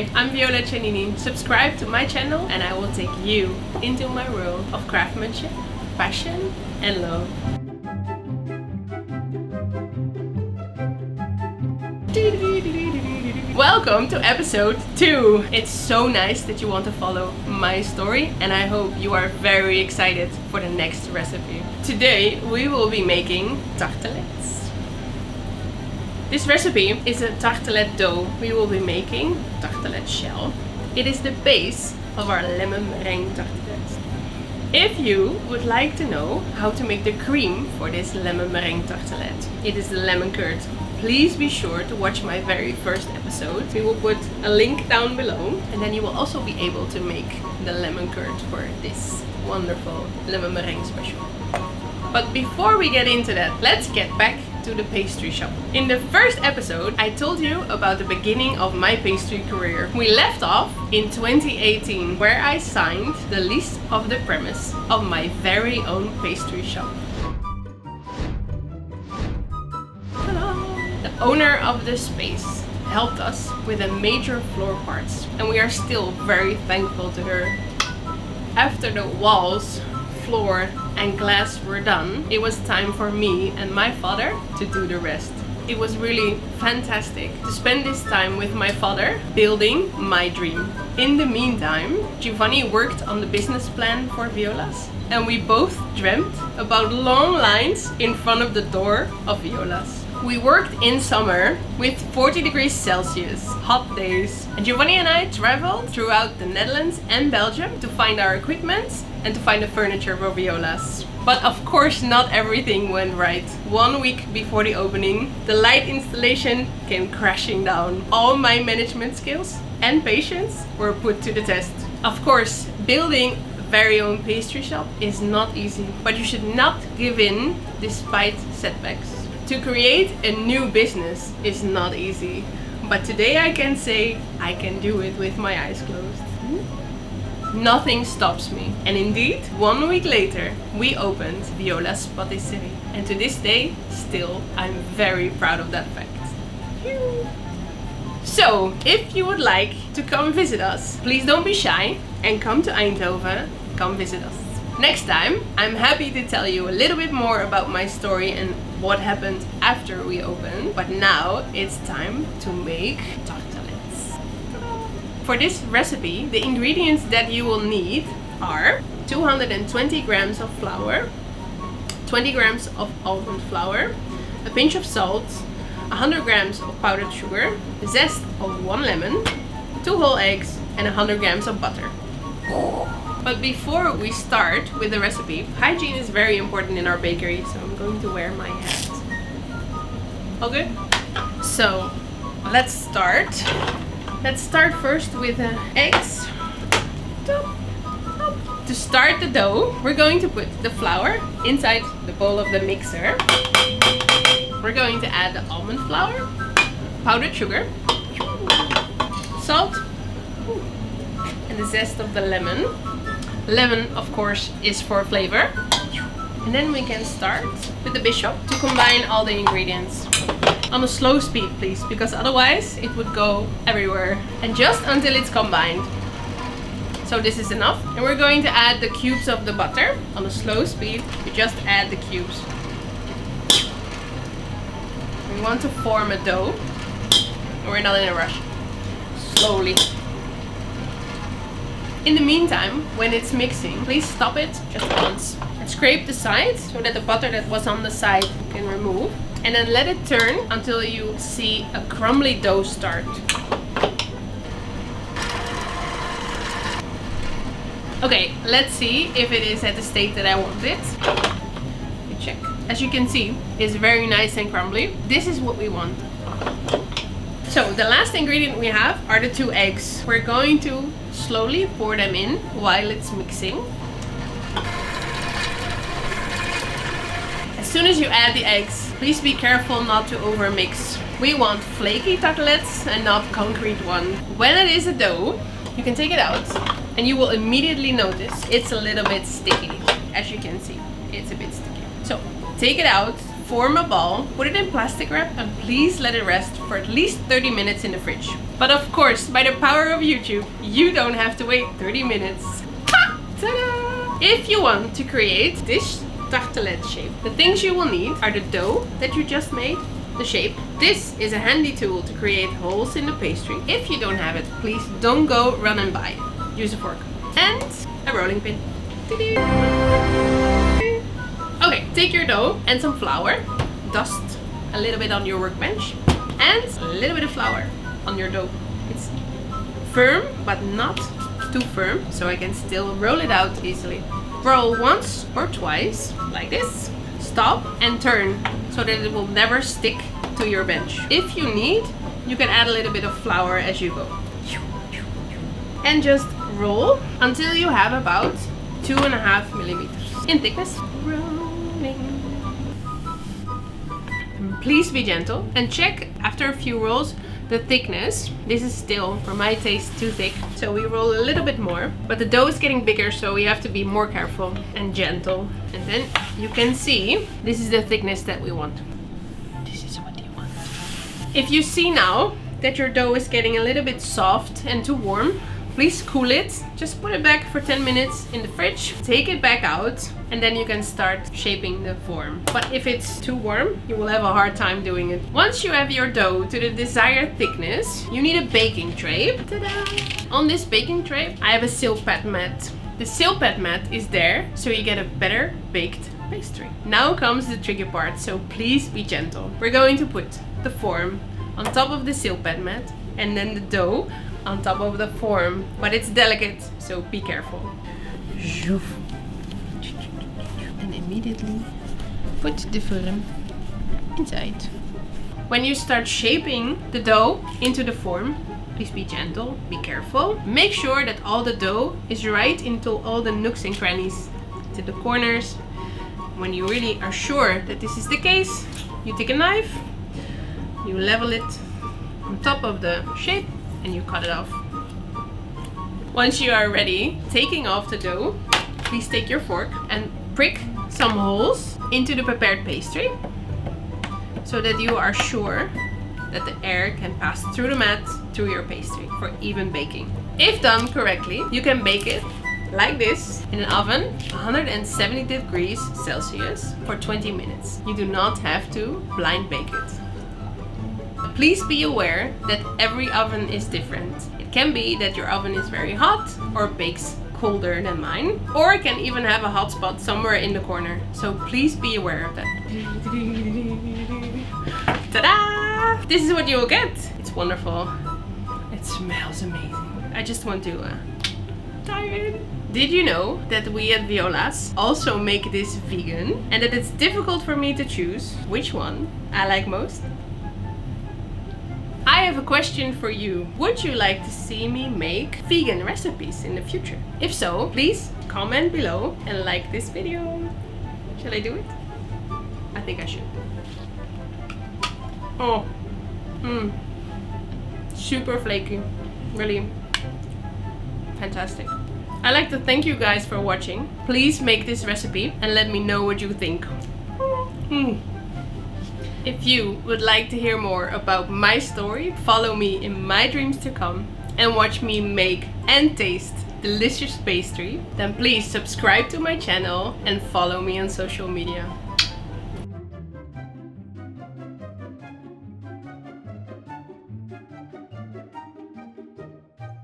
Hi, I'm Viola. Subscribe to my channel and I will take you into my world of craftsmanship, passion and love. Welcome to episode 2. It's so nice that you want to follow my story and I hope you are very excited for the next recipe. Today we will be making tartelettes. This recipe is a tartelette dough. We will be making tartelette shell. It is the base of our lemon meringue tartelettes. If you would like to know how to make the cream for this lemon meringue tartelette, it is the lemon curd. Please be sure to watch my very first episode. We will put a link down below and then you will also be able to make the lemon curd for this wonderful lemon meringue special. But before we get into that, let's get back to the pastry shop. In the first episode, I told you about the beginning of my pastry career. We left off in 2018, where I signed the lease of the premise of my very own pastry shop. The owner of the space helped us with the major floor parts, and we are still very thankful to her. After the walls, floor and glass were done, it was time for me and my father to do the rest. It was really fantastic to spend this time with my father building my dream. In the meantime, Giovanni worked on the business plan for Viola's and we both dreamt about long lines in front of the door of Viola's. We worked in summer with 40 degrees Celsius, hot days. And Giovanni and I traveled throughout the Netherlands and Belgium to find our equipment and to find the furniture for Viola's. But of course not everything went right. 1 week before the opening, the light installation came crashing down. All my management skills and patience were put to the test. Of course, building a very own pastry shop is not easy, but you should not give in despite setbacks. To create a new business is not easy, but today I can say I can do it with my eyes closed. Nothing stops me. And indeed, 1 week later, we opened Viola's Patisserie. And to this day, still, I'm very proud of that fact. So, if you would like to come visit us, please don't be shy and come to Eindhoven, come visit us. Next time, I'm happy to tell you a little bit more about my story and what happened after we opened. But now it's time to make tartelettes. For this recipe, the ingredients that you will need are 220 grams of flour, 20 grams of almond flour, a pinch of salt, 100 grams of powdered sugar, the zest of 1 lemon, 2 whole eggs and 100 grams of butter. But before we start with the recipe, hygiene is very important in our bakery, so I'm going to wear my hat. All good? So, let's start. Let's start first with the eggs. To start the dough, we're going to put the flour inside the bowl of the mixer. We're going to add the almond flour, powdered sugar, salt, and the zest of the lemon. Lemon, of course, is for flavor. And then we can start with the bishop to combine all the ingredients. On a slow speed, please, because otherwise it would go everywhere. And just until it's combined. So this is enough. And we're going to add the cubes of the butter. On a slow speed, you just add the cubes. We want to form a dough. And we're not in a rush. Slowly. In the meantime, when it's mixing, please stop it just once. And scrape the sides so that the butter that was on the side you can remove. And then let it turn until you see a crumbly dough start. Okay, let's see if it is at the state that I want it. Let me check. As you can see, it's very nice and crumbly. This is what we want. So the last ingredient we have are the 2 eggs. We're going to slowly pour them in while it's mixing. As soon as you add the eggs, please be careful not to overmix. We want flaky tartelettes and not concrete one. When it is a dough, you can take it out and you will immediately notice it's a little bit sticky. As you can see, it's a bit sticky. So take it out, Form a ball, put it in plastic wrap, and please let it rest for at least 30 minutes in the fridge. But of course, by the power of YouTube, you don't have to wait 30 minutes. Ha! Ta-da! If you want to create this tartelette shape, the things you will need are the dough that you just made, the shape. This is a handy tool to create holes in the pastry. If you don't have it, please don't go run and buy it. Use a fork. And a rolling pin. Okay, take your dough and some flour, dust a little bit on your workbench, and a little bit of flour on your dough. It's firm, but not too firm, so I can still roll it out easily. Roll once or twice, like this. Stop and turn, so that it will never stick to your bench. If you need, you can add a little bit of flour as you go. And just roll until you have about 2.5 millimeters in thickness. Please be gentle and check after a few rolls the thickness. This is still, for my taste, too thick, so we roll a little bit more. But the dough is getting bigger, so we have to be more careful and gentle. And then you can see this is the thickness that we want. This is what you want. If you see now that your dough is getting a little bit soft and too warm, please cool it. Just put it back for 10 minutes in the fridge. Take it back out and then you can start shaping the form. But if it's too warm, you will have a hard time doing it. Once you have your dough to the desired thickness, you need a baking tray. Ta-da! On this baking tray, I have a silpat mat. The silpat mat is there so you get a better baked pastry. Now comes the tricky part, so please be gentle. We're going to put the form on top of the silpat mat and then the dough on top of the form, but it's delicate, so be careful. And immediately put the form inside. When you start shaping the dough into the form, please be gentle, be careful. Make sure that all the dough is right into all the nooks and crannies, to the corners. When you really are sure that this is the case, you take a knife, you level it on top of the shape, and you cut it off. Once you are ready taking off the dough, please take your fork and prick some holes into the prepared pastry so that you are sure that the air can pass through the mat through your pastry for even baking. If done correctly, you can bake it like this in an oven 170 degrees Celsius for 20 minutes. You do not have to blind bake it. Please be aware that every oven is different. It can be that your oven is very hot or bakes colder than mine, or it can even have a hot spot somewhere in the corner. So please be aware of that. Ta-da! This is what you will get. It's wonderful. It smells amazing. I just want to dive in. Did you know that we at Viola's also make this vegan and that it's difficult for me to choose which one I like most? I have a question for you. Would you like to see me make vegan recipes in the future? If so, please comment below and like this video. Shall I do it? I think I should. Oh, super flaky. Really fantastic. I'd like to thank you guys for watching. Please make this recipe and let me know what you think. If you would like to hear more about my story, follow me in my dreams to come and watch me make and taste delicious pastry, then please subscribe to my channel and follow me on social media.